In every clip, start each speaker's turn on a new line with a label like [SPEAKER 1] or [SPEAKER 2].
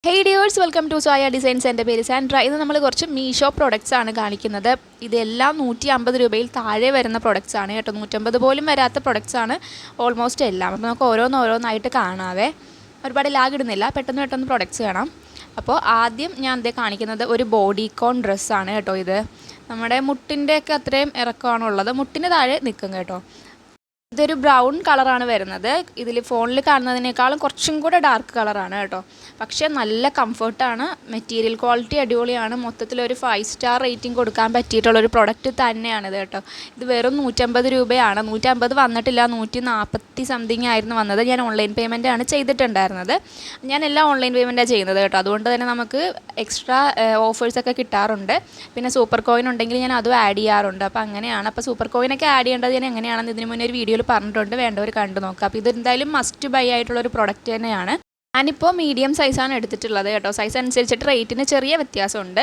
[SPEAKER 1] Hey dears, welcome to Zoya designs. എൻ്റെ പേര് Sandra. ഇന്ന് നമ്മൾ കുറച്ച് മീഷോ പ്രൊഡക്ട്സ് ആണ് കാണിക്കുന്നത്. ഇതെല്ലാം 150 രൂപയിൽ താഴെ വരുന്ന പ്രൊഡക്ട്സ് ആണ് കേട്ടോ. 150 പോലും വരാത്ത പ്രൊഡക്ട്സ് ആണ് ഓൾമോസ്റ്റ് എല്ലാം. അപ്പോൾ നമുക്ക് ഓരോന്നായിട്ട് കാണാവേ. ഒരുപാട് ലാഗ് ഇടുന്നില്ല, പെട്ടെന്ന് പ്രൊഡക്ട്സ് കാണാം. അപ്പോൾ ആദ്യം ഞാൻ ഇതേ കാണിക്കുന്നത് ഒരു ബോഡിക്കോൺ ഡ്രസ്സാണ് കേട്ടോ. ഇത് നമ്മുടെ മുട്ടിൻ്റെയൊക്കെ അത്രയും ഇറക്കമാണുള്ളത്, മുട്ടിന് താഴെ നിൽക്കും കേട്ടോ. ഇതൊരു ബ്രൗൺ കളറാണ് വരുന്നത്. ഇതിൽ ഫോണിൽ കാണുന്നതിനേക്കാളും കുറച്ചും കൂടെ ഡാർക്ക് കളറാണ് കേട്ടോ. പക്ഷേ നല്ല കംഫർട്ടാണ്, മെറ്റീരിയൽ ക്വാളിറ്റി അടിപൊളിയാണ്. മൊത്തത്തിലൊരു 5 സ്റ്റാർ റേറ്റിംഗ് കൊടുക്കാൻ പറ്റിയിട്ടുള്ളൊരു പ്രൊഡക്റ്റ് തന്നെയാണിത് കേട്ടോ. ഇത് വെറും 150 രൂപയാണ്. 150 വന്നിട്ടില്ല, 140 സംതിങ് ആയിരുന്നു വന്നത്. ഞാൻ ഓൺലൈൻ പേയ്മെൻ്റ് ആണ് ചെയ്തിട്ടുണ്ടായിരുന്നത്. ഞാൻ എല്ലാം ഓൺലൈൻ പേയ്മെൻറ്റാണ് ചെയ്യുന്നത് കേട്ടോ. അതുകൊണ്ട് തന്നെ നമുക്ക് എക്സ്ട്രാ ഓഫേഴ്സൊക്കെ കിട്ടാറുണ്ട്. പിന്നെ സൂപ്പർ കോയിൻ ഉണ്ടെങ്കിൽ ഞാൻ അതും ആഡ് ചെയ്യാറുണ്ട്. അപ്പോൾ അങ്ങനെയാണ്. അപ്പോൾ സൂപ്പർ കോയിനൊക്കെ ആഡ് ചെയ്യേണ്ടത് ഞാൻ എങ്ങനെയാണെന്ന് ഇതിന് മുന്നേ ഒരു വീഡിയോയിൽ പറഞ്ഞിട്ടുണ്ട്, വേണ്ടവർ കണ്ടു നോക്കാം. അപ്പോൾ ഇതെന്തായാലും മസ്റ്റ് ബൈ ആയിട്ടുള്ളൊരു പ്രൊഡക്റ്റ് തന്നെയാണ്. ഞാനിപ്പോൾ മീഡിയം സൈസാണ് എടുത്തിട്ടുള്ളത് കേട്ടോ. സൈസ് അനുസരിച്ചിട്ട് റേറ്റിന് ചെറിയ വ്യത്യാസമുണ്ട്.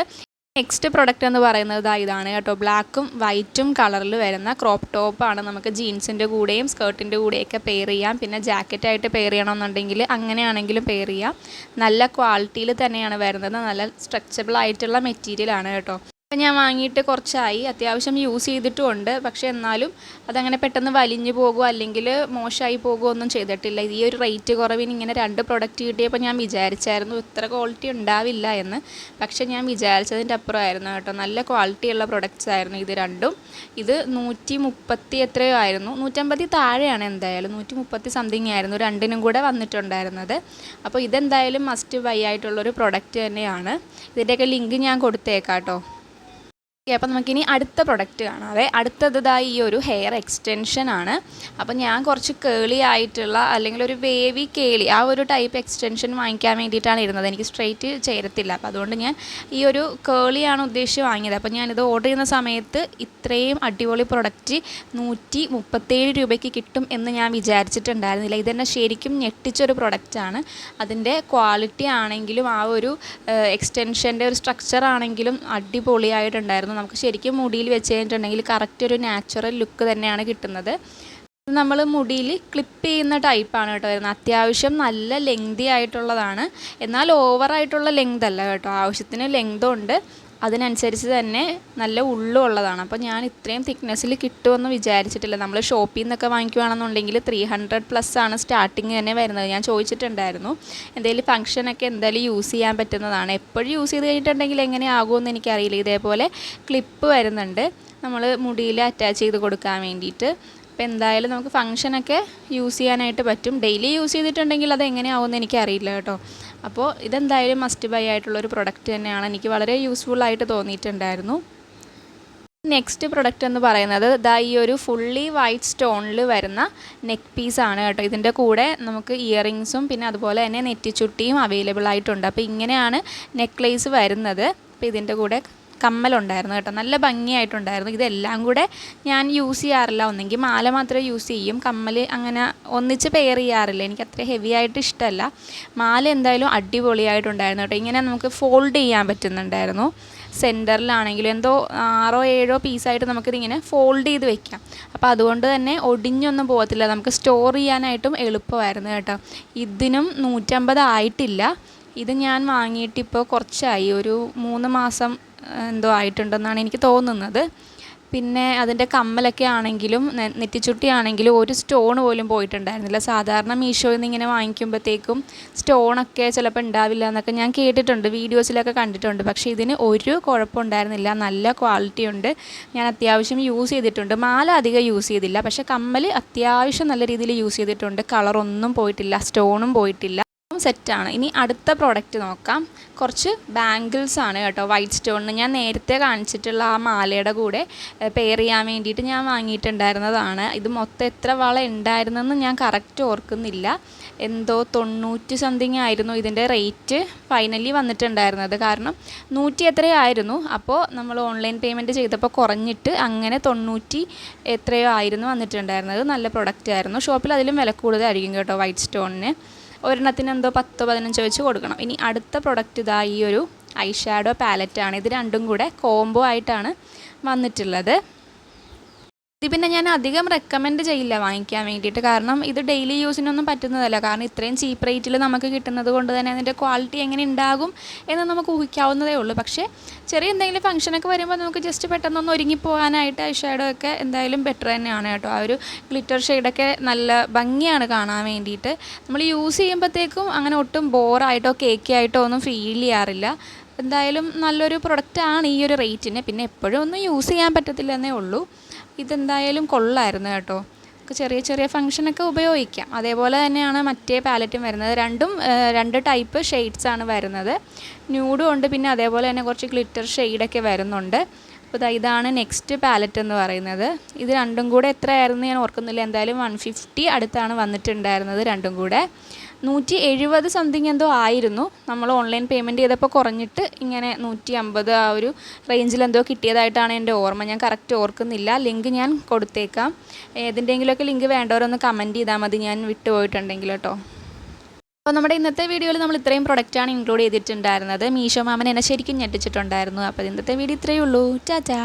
[SPEAKER 1] നെക്സ്റ്റ് പ്രൊഡക്റ്റ് എന്ന് പറയുന്നത് ഇതാണ് കേട്ടോ. ബ്ലാക്കും വൈറ്റും കളറിൽ വരുന്ന ക്രോപ്പ് ടോപ്പാണ്. നമുക്ക് ജീൻസിൻ്റെ കൂടെയും സ്കേർട്ടിൻ്റെ കൂടെയൊക്കെ പെയർ ചെയ്യാം. പിന്നെ ജാക്കറ്റായിട്ട് പെയർ ചെയ്യണമെന്നുണ്ടെങ്കിൽ അങ്ങനെയാണെങ്കിലും പെയർ ചെയ്യാം. നല്ല ക്വാളിറ്റിയിൽ തന്നെയാണ് വരുന്നത്. നല്ല സ്ട്രെച്ചബിൾ ആയിട്ടുള്ള മെറ്റീരിയലാണ് കേട്ടോ. അപ്പോൾ ഞാൻ വാങ്ങിയിട്ട് കുറച്ചായി, അത്യാവശ്യം യൂസ് ചെയ്തിട്ടുമുണ്ട്. പക്ഷേ എന്നാലും അതങ്ങനെ പെട്ടെന്ന് വലിഞ്ഞു പോകുമോ അല്ലെങ്കിൽ മോശമായി പോകുമോ ഒന്നും ചെയ്തിട്ടില്ല. ഈ ഒരു റേറ്റ് കുറവിന് ഇങ്ങനെ 2 പ്രൊഡക്റ്റ് കിട്ടിയപ്പോൾ ഞാൻ വിചാരിച്ചായിരുന്നു ഇത്ര ക്വാളിറ്റി ഉണ്ടാവില്ല എന്ന്. പക്ഷേ ഞാൻ വിചാരിച്ചതിൻ്റെ അപ്പുറമായിരുന്നു കേട്ടോ. നല്ല ക്വാളിറ്റിയുള്ള പ്രൊഡക്റ്റ്സ് ആയിരുന്നു ഇത് രണ്ടും. ഇത് 130 എത്രയോ ആയിരുന്നു, 150 താഴെയാണ് എന്തായാലും, 130 സംതിങ് ആയിരുന്നു രണ്ടിനും കൂടെ വന്നിട്ടുണ്ടായിരുന്നത്. അപ്പോൾ ഇതെന്തായാലും മസ്റ്റ് ബൈ ആയിട്ടുള്ളൊരു പ്രൊഡക്റ്റ് തന്നെയാണ്. ഇതിൻ്റെയൊക്കെ ലിങ്ക് ഞാൻ കൊടുത്തേക്കാം കേട്ടോ. അപ്പോൾ നമുക്കിനി അടുത്ത പ്രൊഡക്റ്റ് കാണാവേ. അടുത്തതായി ഈ ഒരു ഹെയർ എക്സ്റ്റൻഷൻ ആണ്. അപ്പോൾ ഞാൻ കുറച്ച് കേളി ആയിട്ടുള്ള അല്ലെങ്കിൽ ഒരു വേവി കേളി ആ ഒരു ടൈപ്പ് എക്സ്റ്റൻഷൻ വാങ്ങിക്കാൻ വേണ്ടിയിട്ടാണ് ഇരുന്നത്. എനിക്ക് സ്ട്രെയിറ്റ് ചേരത്തില്ല. അപ്പോൾ അതുകൊണ്ട് ഞാൻ ഈ ഒരു കേളിയാണ് ഉദ്ദേശിച്ച് വാങ്ങിയത്. അപ്പോൾ ഞാനിത് ഓർഡർ ചെയ്യുന്ന സമയത്ത് ഇത്രയും അടിപൊളി പ്രൊഡക്റ്റ് 137 രൂപയ്ക്ക് കിട്ടും എന്ന് ഞാൻ വിചാരിച്ചിട്ടുണ്ടായിരുന്നില്ല. ഇതെന്നെ ശരിക്കും ഞെട്ടിച്ചൊരു പ്രൊഡക്റ്റാണ്. അതിൻ്റെ ക്വാളിറ്റി ആണെങ്കിലും ആ ഒരു എക്സ്റ്റൻഷൻ്റെ ഒരു സ്ട്രക്ചർ ആണെങ്കിലും അടിപൊളിയായിട്ടുണ്ടായിരുന്നു. നമുക്ക് ശരിക്കും മുടിയിൽ വെച്ച് കഴിഞ്ഞിട്ടുണ്ടെങ്കിൽ കറക്റ്റ് ഒരു നാച്ചുറൽ ലുക്ക് തന്നെയാണ് കിട്ടുന്നത്. നമ്മൾ മുടിയിൽ ക്ലിപ്പ് ചെയ്യുന്ന ടൈപ്പാണ് കേട്ടോ വരുന്നത്. അത്യാവശ്യം നല്ല ലെങ്തി ആയിട്ടുള്ളതാണ്, എന്നാൽ ഓവറായിട്ടുള്ള ലെങ്ത് അല്ല കേട്ടോ. ആവശ്യത്തിന് ലെങ്തും ഉണ്ട്, അതിനനുസരിച്ച് തന്നെ നല്ല ഉള്ളും ഉള്ളതാണ്. അപ്പോൾ ഞാൻ ഇത്രയും തിക്നെസ്സിൽ കിട്ടുമെന്ന് വിചാരിച്ചിട്ടില്ല. നമ്മൾ ഷോപ്പിൽ നിന്നൊക്കെ വാങ്ങിക്കുകയാണെന്നുണ്ടെങ്കിൽ 300+ ആണ് സ്റ്റാർട്ടിങ് തന്നെ വരുന്നത്. ഞാൻ ചോദിച്ചിട്ടുണ്ടായിരുന്നു. എന്തെങ്കിലും ഫംഗ്ഷനൊക്കെ എന്തായാലും യൂസ് ചെയ്യാൻ പറ്റുന്നതാണ്. എപ്പോഴും യൂസ് ചെയ്ത് കഴിഞ്ഞിട്ടുണ്ടെങ്കിൽ എങ്ങനെയാകുമെന്ന് എനിക്കറിയില്ല. ഇതേപോലെ ക്ലിപ്പ് വരുന്നുണ്ട് നമ്മൾ മുടിയിൽ അറ്റാച്ച് ചെയ്ത് കൊടുക്കാൻ വേണ്ടിയിട്ട്. അപ്പോൾ എന്തായാലും നമുക്ക് ഫംഗ്ഷനൊക്കെ യൂസ് ചെയ്യാനായിട്ട് പറ്റും. ഡെയിലി യൂസ് ചെയ്തിട്ടുണ്ടെങ്കിൽ അത് എങ്ങനെയാവുമെന്ന് എനിക്കറിയില്ല കേട്ടോ. അപ്പോൾ ഇതെന്തായാലും മസ്റ്റ് ബൈ ആയിട്ടുള്ളൊരു പ്രൊഡക്റ്റ് തന്നെയാണ്. എനിക്ക് വളരെ യൂസ്ഫുള്ളായിട്ട് തോന്നിയിട്ടുണ്ടായിരുന്നു. നെക്സ്റ്റ് പ്രൊഡക്റ്റ് എന്ന് പറയുന്നത് ഈ ഒരു ഫുള്ളി വൈറ്റ് സ്റ്റോണിൽ വരുന്ന നെക്ക് പീസാണ് കേട്ടോ. ഇതിൻ്റെ കൂടെ നമുക്ക് ഇയറിങ്സും പിന്നെ അതുപോലെ തന്നെ നെറ്റിച്ചുട്ടിയും അവൈലബിൾ ആയിട്ടുണ്ട്. അപ്പോൾ ഇങ്ങനെയാണ് നെക്ലേസ് വരുന്നത്. അപ്പോൾ ഇതിൻ്റെ കൂടെ കമ്മലുണ്ടായിരുന്നു കേട്ടോ. നല്ല ഭംഗിയായിട്ടുണ്ടായിരുന്നു. ഇതെല്ലാം കൂടെ ഞാൻ യൂസ് ചെയ്യാറില്ല. ഒന്നെങ്കിൽ മാല മാത്രമേ യൂസ് ചെയ്യും, കമ്മൽ അങ്ങനെ ഒന്നിച്ച് പെയർ ചെയ്യാറില്ല. എനിക്ക് അത്ര ഹെവി ആയിട്ട് ഇഷ്ടമല്ല. മാല എന്തായാലും അടിപൊളിയായിട്ടുണ്ടായിരുന്നു കേട്ടോ. ഇങ്ങനെ നമുക്ക് ഫോൾഡ് ചെയ്യാൻ പറ്റുന്നുണ്ടായിരുന്നു. സെൻറ്ററിലാണെങ്കിലും എന്തോ 6-7 പീസായിട്ട് നമുക്കിതിങ്ങനെ ഫോൾഡ് ചെയ്ത് വെക്കാം. അപ്പോൾ അതുകൊണ്ട് തന്നെ ഒടിഞ്ഞൊന്നും പോകത്തില്ല. നമുക്ക് സ്റ്റോർ ചെയ്യാനായിട്ടും എളുപ്പമായിരുന്നു കേട്ടോ. ഇതിനും 150 ആയിട്ടില്ല. ഇത് ഞാൻ വാങ്ങിയിട്ടിപ്പോൾ കുറച്ചായി, ഒരു 3 മാസം എന്തോ ആയിട്ടുണ്ടെന്നാണ് എനിക്ക് തോന്നുന്നത്. പിന്നെ അതിൻ്റെ കമ്മലൊക്കെ ആണെങ്കിലും നെറ്റിച്ചുട്ടി ആണെങ്കിലും ഒരു സ്റ്റോൺ പോലും പോയിട്ടുണ്ടായിരുന്നില്ല. സാധാരണ മീഷോയിൽ നിന്ന് ഇങ്ങനെ വാങ്ങിക്കുമ്പോഴത്തേക്കും സ്റ്റോണൊക്കെ ചിലപ്പോൾ ഉണ്ടാവില്ല എന്നൊക്കെ ഞാൻ കേട്ടിട്ടുണ്ട്, വീഡിയോസിലൊക്കെ കണ്ടിട്ടുണ്ട്. പക്ഷേ ഇതിന് ഒരു കുഴപ്പമുണ്ടായിരുന്നില്ല. നല്ല ക്വാളിറ്റി ഉണ്ട്. ഞാൻ അത്യാവശ്യം യൂസ് ചെയ്തിട്ടുണ്ട്. മാല അധികം യൂസ് ചെയ്തില്ല, പക്ഷേ കമ്മൽ അത്യാവശ്യം നല്ല രീതിയിൽ യൂസ് ചെയ്തിട്ടുണ്ട്. കളറൊന്നും പോയിട്ടില്ല, സ്റ്റോണും പോയിട്ടില്ല, സെറ്റാണ്. ഇനി അടുത്ത പ്രോഡക്റ്റ് നോക്കാം. കുറച്ച് ബാംഗിൾസ് ആണ് കേട്ടോ. വൈറ്റ് സ്റ്റോണിന് ഞാൻ നേരത്തെ കാണിച്ചിട്ടുള്ള ആ മാലയുടെ കൂടെ പെയർ ചെയ്യാൻ വേണ്ടിയിട്ട് ഞാൻ വാങ്ങിയിട്ടുണ്ടായിരുന്നതാണ്. ഇത് മൊത്തം എത്ര വള ഉണ്ടായിരുന്നെന്ന് ഞാൻ കറക്റ്റ് ഓർക്കുന്നില്ല. എന്തോ 90 സംതിങ് ആയിരുന്നു ഇതിൻ്റെ റേറ്റ് ഫൈനലി വന്നിട്ടുണ്ടായിരുന്നത്. കാരണം 100 എത്രയോ ആയിരുന്നു. അപ്പോൾ നമ്മൾ ഓൺലൈൻ പേയ്മെൻറ്റ് ചെയ്തപ്പോൾ കുറഞ്ഞിട്ട് അങ്ങനെ 90 എത്രയോ ആയിരുന്നു വന്നിട്ടുണ്ടായിരുന്നത്. നല്ല പ്രൊഡക്റ്റ് ആയിരുന്നു. ഷോപ്പിൽ അതിലും വില കൂടുതലായിരിക്കും കേട്ടോ വൈറ്റ് സ്റ്റോണിന്. ഒരെണ്ണത്തിന് എന്തോ 10-15 വെച്ച് കൊടുക്കണം. ഇനി അടുത്ത പ്രൊഡക്റ്റ് ഈ ഒരു ഐ ഷാഡോ പാലറ്റാണ്. ഇത് രണ്ടും കൂടെ കോംബോ ആയിട്ടാണ് വന്നിട്ടുള്ളത്. ഇത് പിന്നെ ഞാൻ അധികം റെക്കമെൻഡ് ചെയ്യില്ല വാങ്ങിക്കാൻ വേണ്ടിയിട്ട്. കാരണം ഇത് ഡെയിലി യൂസിനൊന്നും പറ്റുന്നതല്ല. കാരണം ഇത്രയും ചീപ്പ് റേറ്റിൽ നമുക്ക് കിട്ടുന്നത് കൊണ്ട് തന്നെ അതിൻ്റെ ക്വാളിറ്റി എങ്ങനെ ഉണ്ടാകും എന്ന് നമുക്ക് ഊഹിക്കാവുന്നതേ ഉള്ളൂ. പക്ഷേ ചെറിയ എന്തെങ്കിലും ഫംഗ്ഷനൊക്കെ വരുമ്പോൾ നമുക്ക് ജസ്റ്റ് പെട്ടെന്നൊന്ന് ഒരുങ്ങിപ്പോകാനായിട്ട് ഐ ഷാഡോ ഒക്കെ എന്തായാലും ബെറ്റർ തന്നെയാണ് കേട്ടോ. ആ ഒരു ഗ്ലിറ്റർ ഷെയ്ഡൊക്കെ നല്ല ഭംഗിയാണ് കാണാൻ വേണ്ടിയിട്ട്. നമ്മൾ യൂസ് ചെയ്യുമ്പോഴത്തേക്കും അങ്ങനെ ഒട്ടും ബോറായിട്ടോ കേക്കി ആയിട്ടോ ഒന്നും ഫീൽ ചെയ്യാറില്ല. എന്തായാലും നല്ലൊരു പ്രൊഡക്റ്റാണ് ഈ ഒരു റേറ്റിന്. പിന്നെ എപ്പോഴും ഒന്നും യൂസ് ചെയ്യാൻ പറ്റത്തില്ലെന്നേ ഉള്ളൂ. ഇതെന്തായാലും കൊള്ളായിരുന്നു കേട്ടോ. ചെറിയ ചെറിയ ഫംഗ്ഷനൊക്കെ ഉപയോഗിക്കാം. അതേപോലെ തന്നെയാണ് മറ്റേ പാലറ്റും വരുന്നത്. രണ്ടും 2 ടൈപ്പ് ഷെയ്ഡ്സാണ് വരുന്നത്. ന്യൂഡും ഉണ്ട്, പിന്നെ അതേപോലെ തന്നെ കുറച്ച് ഗ്ലിറ്റർ ഷെയ്ഡൊക്കെ വരുന്നുണ്ട്. അപ്പോൾ ഇതാണ് നെക്സ്റ്റ് പാലറ്റ് എന്ന് പറയുന്നത്. ഇത് രണ്ടും കൂടെ എത്രയായിരുന്നു ഞാൻ ഓർക്കുന്നില്ല. എന്തായാലും 150 അടുത്താണ് വന്നിട്ടുണ്ടായിരുന്നത്. രണ്ടും കൂടെ 170 സംതിങ് എന്തോ ആയിരുന്നു. നമ്മൾ ഓൺലൈൻ പേയ്മെൻറ്റ് ചെയ്തപ്പോൾ കുറഞ്ഞിട്ട് ഇങ്ങനെ 150 ആ ഒരു റേഞ്ചിൽ എന്തോ കിട്ടിയതായിട്ടാണ് എൻ്റെ ഓർമ്മ. ഞാൻ കറക്റ്റ് ഓർക്കുന്നില്ല. ലിങ്ക് ഞാൻ കൊടുത്തേക്കാം. ഏതിൻ്റെങ്കിലുമൊക്കെ ലിങ്ക് വേണ്ടവരൊന്ന് കമൻറ്റ് ചെയ്താൽ മതി, ഞാൻ വിട്ടുപോയിട്ടുണ്ടെങ്കിൽ കേട്ടോ. അപ്പോൾ നമ്മുടെ ഇന്നത്തെ വീഡിയോയിൽ നമ്മൾ ഇത്രയും പ്രൊഡക്റ്റാണ് ഇൻക്ലൂഡ് ചെയ്തിട്ടുണ്ടായിരുന്നത്. മീഷോ മാമൻ എന്നെ ശരിക്കും ഞെട്ടിച്ചിട്ടുണ്ടായിരുന്നു. അപ്പോൾ ഇന്നത്തെ വീഡിയോ ഇത്രയേ ഉള്ളൂ. ടാറ്റാ.